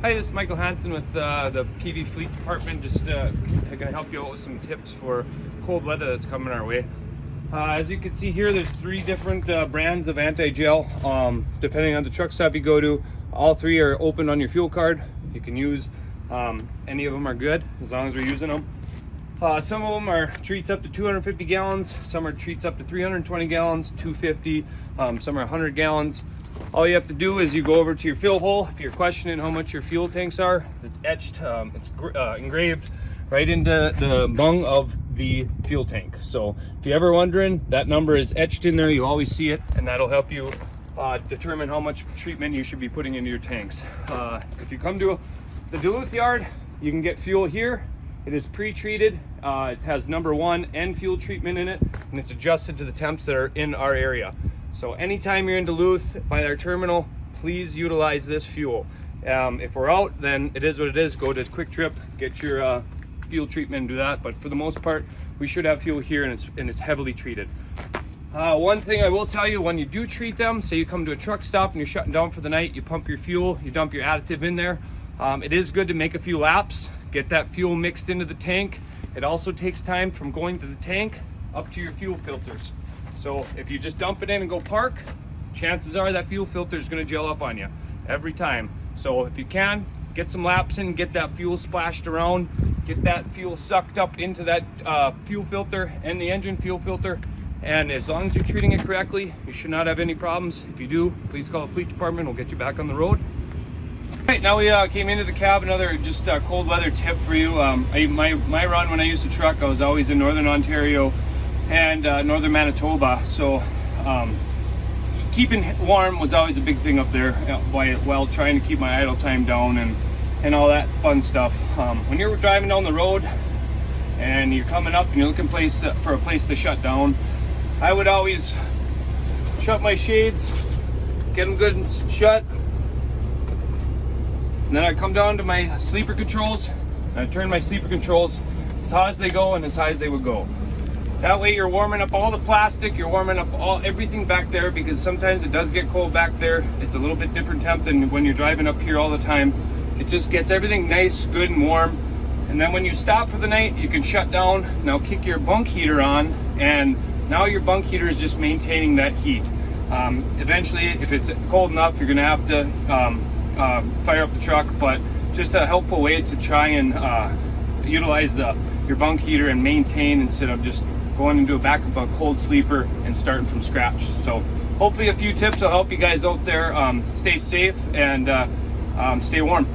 Hi, this is Michael Hansen with the PV Fleet Department. Just going to help you out with some tips for cold weather that's coming our way. As you can see here, there's 3 different brands of anti-gel. Depending on the truck stop you go to, all 3 are open on your fuel card. You can use any of them are good as long as we're using them. Some of them are treats up to 250 gallons, some are treats up to 320 gallons, 250, some are 100 gallons. All you have to do is you go over to your fill hole. If you're questioning how much your fuel tanks are, it's etched, it's engraved right into the bung of the fuel tank. So if you're ever wondering, that number is etched in there. You always see it, and that'll help you determine how much treatment you should be putting into your tanks. If you come to the Duluth yard, you can get fuel here. It is pre-treated. It has number 1 and fuel treatment in it, and it's adjusted to the temps that are in our area. So anytime you're in Duluth by our terminal, please utilize this fuel. If we're out, then it is what it is. Go to Quick Trip, get your fuel treatment and do that. But for the most part, we should have fuel here, and it's heavily treated. One thing I will tell you, when you do treat them, say you come to a truck stop and you're shutting down for the night, you pump your fuel, you dump your additive in there. It is good to make a few laps, get that fuel mixed into the tank. It also takes time from going to the tank up to your fuel filters. So if you just dump it in and go park, chances are that fuel filter is going to gel up on you every time. So if you can, get some laps in, get that fuel splashed around, get that fuel sucked up into that fuel filter and the engine fuel filter. And as long as you're treating it correctly, you should not have any problems. If you do, please call the fleet department. We'll get you back on the road. All right, now we came into the cab. Another just cold weather tip for you. My run when I used to truck, I was always in Northern Ontario and Northern Manitoba. So keeping warm was always a big thing up there while trying to keep my idle time down and all that fun stuff. When you're driving down the road and you're coming up and you're looking for a place to shut down, I would always shut my shades, get them good and shut. And then I come down to my sleeper controls, and I turn my sleeper controls as high as they go and as high as they would go. That way you're warming up all the plastic, you're warming up everything back there, because sometimes it does get cold back there. It's a little bit different temp than when you're driving up here all the time. It just gets everything nice, good and warm. And then when you stop for the night, you can shut down. Now kick your bunk heater on, and now your bunk heater is just maintaining that heat. Eventually, if it's cold enough, you're gonna have to fire up the truck, but just a helpful way to try and utilize your bunk heater and maintain, instead of just going into a back of a cold sleeper and starting from scratch. So hopefully a few tips will help you guys out there. Stay safe and stay warm.